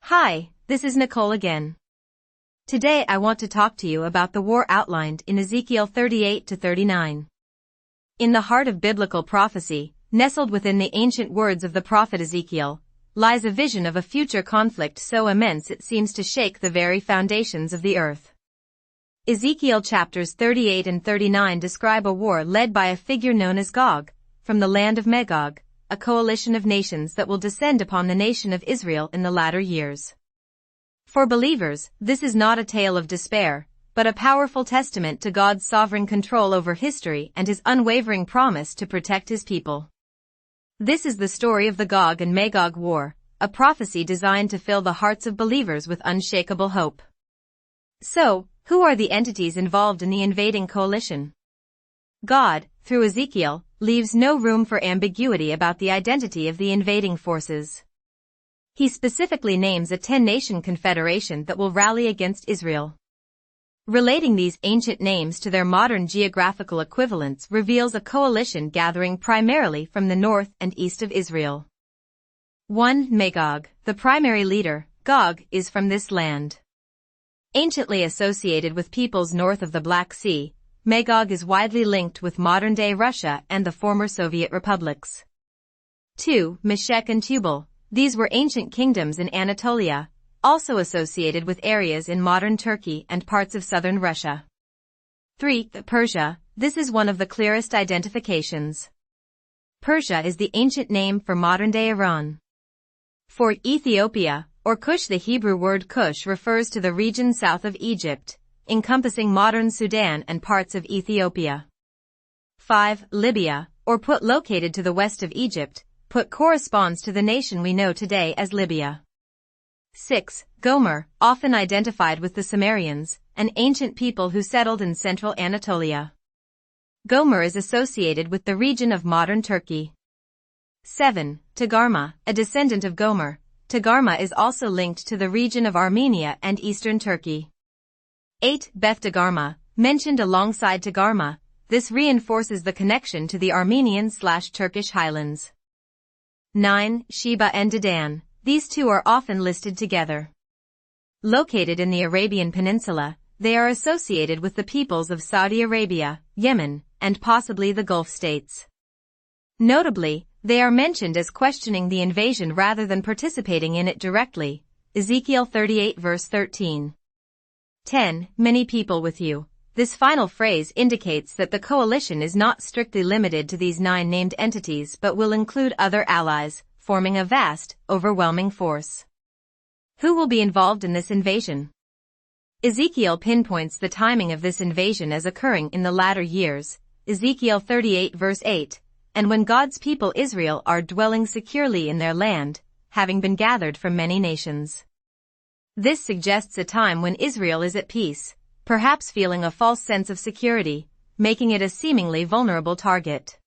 Hi, this is Nicole again. Today I want to talk to you about the war outlined in Ezekiel 38 to 39. In the heart of biblical prophecy, nestled within the ancient words of the prophet Ezekiel, lies a vision of a future conflict so immense it seems to shake the very foundations of the earth. Ezekiel chapters 38 and 39 describe a war led by a figure known as Gog, from the land of Magog, a coalition of nations that will descend upon the nation of Israel in the latter years. For believers, this is not a tale of despair, but a powerful testament to God's sovereign control over history and his unwavering promise to protect his people. This is the story of the Gog and Magog War, a prophecy designed to fill the hearts of believers with unshakable hope. So, who are the entities involved in the invading coalition? God, through Ezekiel, leaves no room for ambiguity about the identity of the invading forces. He specifically names a 10-nation confederation that will rally against Israel. Relating these ancient names to their modern geographical equivalents reveals a coalition gathering primarily from the north and east of Israel. 1. Magog, the primary leader, Gog, is from this land. Anciently associated with peoples north of the Black Sea, Magog is widely linked with modern-day Russia and the former Soviet republics. 2. Meshech and Tubal. These were ancient kingdoms in Anatolia, also associated with areas in modern Turkey and parts of southern Russia. 3. Persia. This is one of the clearest identifications. Persia is the ancient name for modern-day Iran. 4. Ethiopia, or Kush. The Hebrew word Kush refers to the region south of Egypt, encompassing modern Sudan and parts of Ethiopia. 5. Libya, or Put. Located to the west of Egypt, Put corresponds to the nation we know today as Libya. 6. Gomer, often identified with the Sumerians, an ancient people who settled in central Anatolia. Gomer is associated with the region of modern Turkey. 7. Togarmah, a descendant of Gomer. Togarmah is also linked to the region of Armenia and eastern Turkey. 8. Beth Togarmah, mentioned alongside Togarmah, this reinforces the connection to the Armenian/Turkish highlands. 9. Sheba and Dedan, these two are often listed together. Located in the Arabian Peninsula, they are associated with the peoples of Saudi Arabia, Yemen, and possibly the Gulf states. Notably, they are mentioned as questioning the invasion rather than participating in it directly. Ezekiel 38 verse 13. 10. Many people with you. This final phrase indicates that the coalition is not strictly limited to these 9 named entities but will include other allies, forming a vast, overwhelming force. Who will be involved in this invasion? Ezekiel pinpoints the timing of this invasion as occurring in the latter years, Ezekiel 38 verse 8, and when God's people Israel are dwelling securely in their land, having been gathered from many nations. This suggests a time when Israel is at peace, perhaps feeling a false sense of security, making it a seemingly vulnerable target.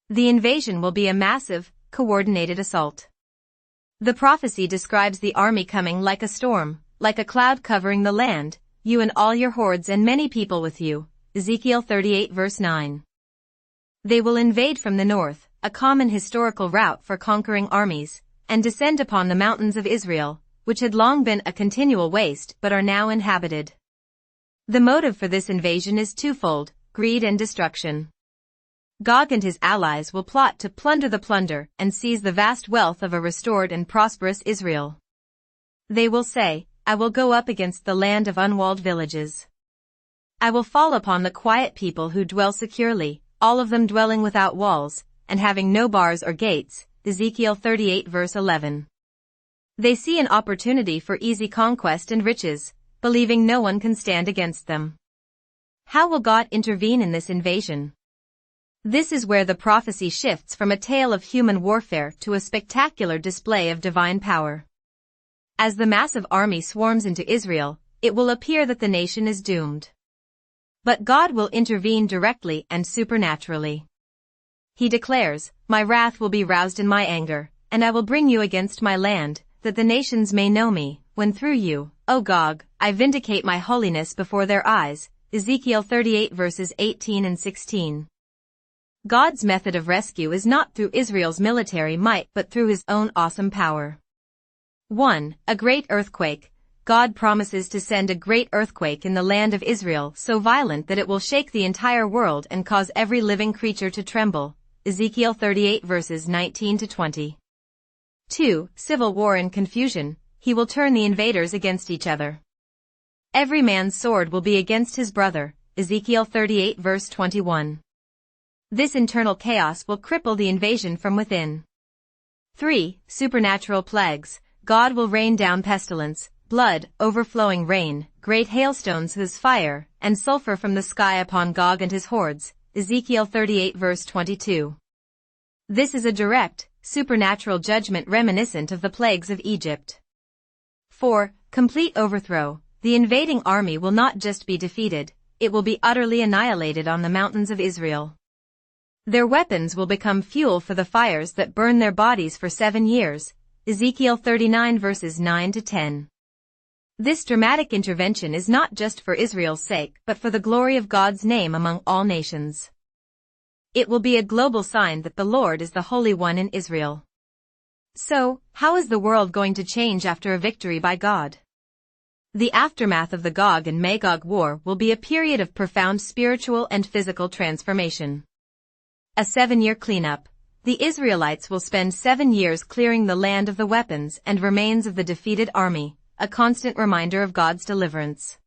The invasion will be a massive, coordinated assault. The prophecy describes the army coming like a storm, like a cloud covering the land, you and all your hordes and many people with you. Ezekiel 38 verse 9. They will invade from the north, a common historical route for conquering armies, and descend upon the mountains of Israel, which had long been a continual waste but are now inhabited. The motive for this invasion is twofold: greed and destruction. Gog and his allies will plot to plunder the plunder and seize the vast wealth of a restored and prosperous Israel. They will say, I will go up against the land of unwalled villages. I will fall upon the quiet people who dwell securely, all of them dwelling without walls, and having no bars or gates. Ezekiel 38 verse 11. They see an opportunity for easy conquest and riches, believing no one can stand against them. How will God intervene in this invasion? This is where the prophecy shifts from a tale of human warfare to a spectacular display of divine power. As the massive army swarms into Israel, it will appear that the nation is doomed. But God will intervene directly and supernaturally. He declares, my wrath will be roused in my anger, and I will bring you against my land, that the nations may know me, when through you, O Gog, I vindicate my holiness before their eyes. Ezekiel 38 verses 18 and 16. God's method of rescue is not through Israel's military might but through his own awesome power. 1. A great earthquake. God promises to send a great earthquake in the land of Israel so violent that it will shake the entire world and cause every living creature to tremble. Ezekiel 38 verses 19 to 20. 2. Civil war and confusion. He will turn the invaders against each other. Every man's sword will be against his brother. Ezekiel 38 verse 21. This internal chaos will cripple the invasion from within. 3. Supernatural plagues. God will rain down pestilence, blood, overflowing rain, great hailstones whose fire, and sulfur from the sky upon Gog and his hordes. Ezekiel 38 verse 22. This is a direct, supernatural judgment reminiscent of the plagues of Egypt. 4. Complete overthrow. The invading army will not just be defeated, it will be utterly annihilated on the mountains of Israel. Their weapons will become fuel for the fires that burn their bodies for 7 years. Ezekiel 39 verses 9 to 10. This dramatic intervention is not just for Israel's sake but for the glory of God's name among all nations. It will be a global sign that the Lord is the Holy One in Israel. So, how is the world going to change after a victory by God? The aftermath of the Gog and Magog war will be a period of profound spiritual and physical transformation. A 7-year cleanup. The Israelites will spend 7 years clearing the land of the weapons and remains of the defeated army, a constant reminder of God's deliverance.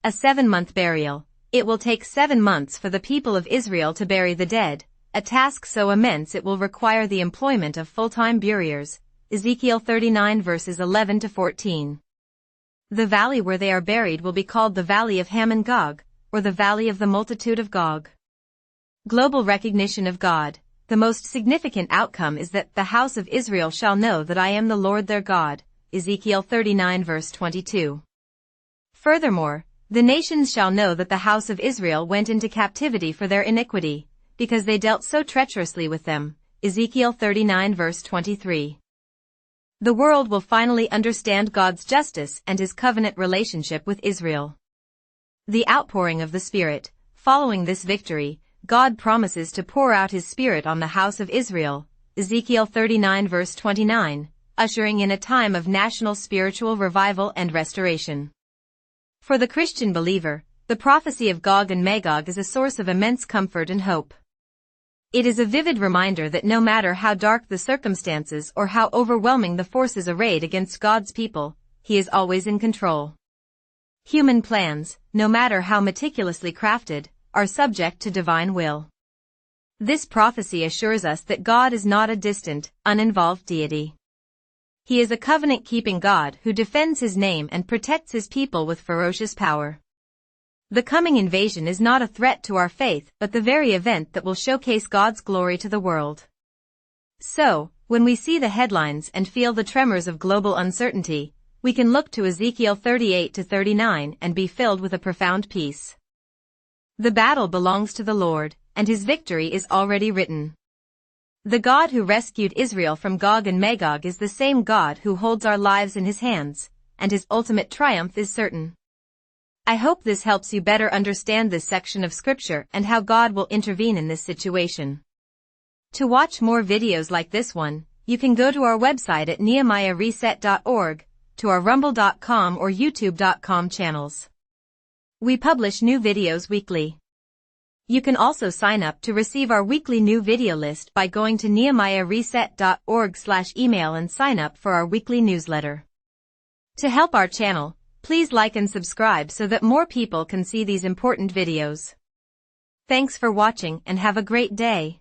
A 7-month burial. It will take 7 months for the people of Israel to bury the dead, a task so immense it will require the employment of full-time buriers. Ezekiel 39 verses 11 to 14. The valley where they are buried will be called the Valley of Ham and Gog, or the Valley of the Multitude of Gog. Global recognition of God. The most significant outcome is that the house of Israel shall know that I am the Lord their God. Ezekiel 39 verse 22. Furthermore, the nations shall know that the house of Israel went into captivity for their iniquity, because they dealt so treacherously with them. Ezekiel 39 verse 23. The world will finally understand God's justice and his covenant relationship with Israel. The outpouring of the Spirit. Following this victory, God promises to pour out his Spirit on the house of Israel. Ezekiel 39 verse 29, ushering in a time of national spiritual revival and restoration. For the Christian believer, the prophecy of Gog and Magog is a source of immense comfort and hope. It is a vivid reminder that no matter how dark the circumstances or how overwhelming the forces arrayed against God's people, he is always in control. Human plans, no matter how meticulously crafted, are subject to divine will. This prophecy assures us that God is not a distant, uninvolved deity. He is a covenant-keeping God who defends his name and protects his people with ferocious power. The coming invasion is not a threat to our faith but the very event that will showcase God's glory to the world. So, when we see the headlines and feel the tremors of global uncertainty, we can look to Ezekiel 38 to 39 and be filled with a profound peace. The battle belongs to the Lord, and his victory is already written. The God who rescued Israel from Gog and Magog is the same God who holds our lives in his hands, and his ultimate triumph is certain. I hope this helps you better understand this section of Scripture and how God will intervene in this situation. To watch more videos like this one, you can go to our website at nehemiahreset.org, to our rumble.com or youtube.com channels. We publish new videos weekly. You can also sign up to receive our weekly new video list by going to nehemiahreset.org/email and sign up for our weekly newsletter. To help our channel, please like and subscribe so that more people can see these important videos. Thanks for watching and have a great day.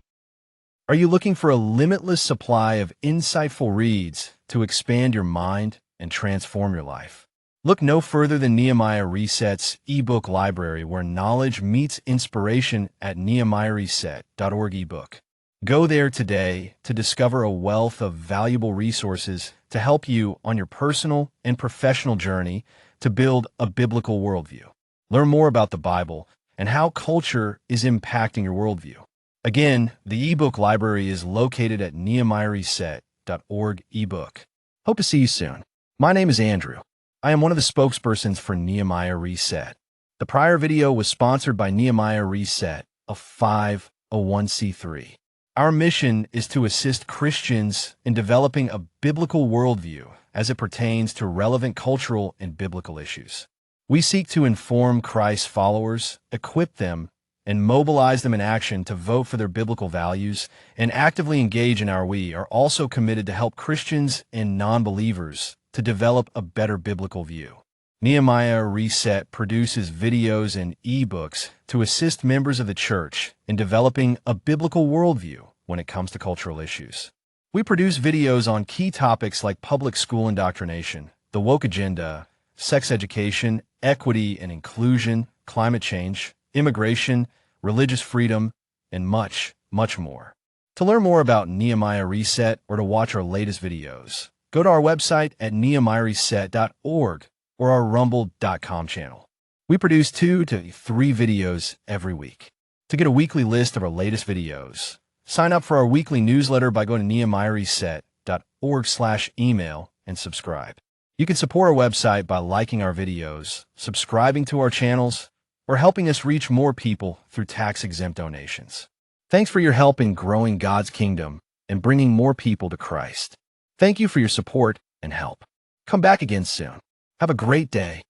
Are you looking for a limitless supply of insightful reads to expand your mind and transform your life? Look no further than Nehemiah Reset's ebook library, where knowledge meets inspiration at nehemiahreset.org ebook. Go there today to discover a wealth of valuable resources to help you on your personal and professional journey to build a biblical worldview. Learn more about the Bible and how culture is impacting your worldview. Again, the ebook library is located at nehemiahreset.org ebook. Hope to see you soon. My name is Andrew. I am one of the spokespersons for Nehemiah Reset. The prior video was sponsored by Nehemiah Reset, a 501 501(c)(3). Our mission is to assist Christians in developing a biblical worldview as it pertains to relevant cultural and biblical issues. We seek to inform Christ's followers, equip them, and mobilize them in action to vote for their biblical values and actively engage in our We are also committed to help Christians and non-believers to develop a better biblical view. Nehemiah Reset produces videos and ebooks to assist members of the church in developing a biblical worldview when it comes to cultural issues. We produce videos on key topics like public school indoctrination, the woke agenda, sex education, equity and inclusion, climate change, immigration, religious freedom, and much, much more. To learn more about Nehemiah Reset or to watch our latest videos, go to our website at nehemiahreset.org or our rumble.com channel. We produce 2 to 3 videos every week. To get a weekly list of our latest videos, sign up for our weekly newsletter by going to nehemiahreset.org/email and subscribe. You can support our website by liking our videos, subscribing to our channels, or helping us reach more people through tax-exempt donations. Thanks for your help in growing God's kingdom and bringing more people to Christ. Thank you for your support and help. Come back again soon. Have a great day.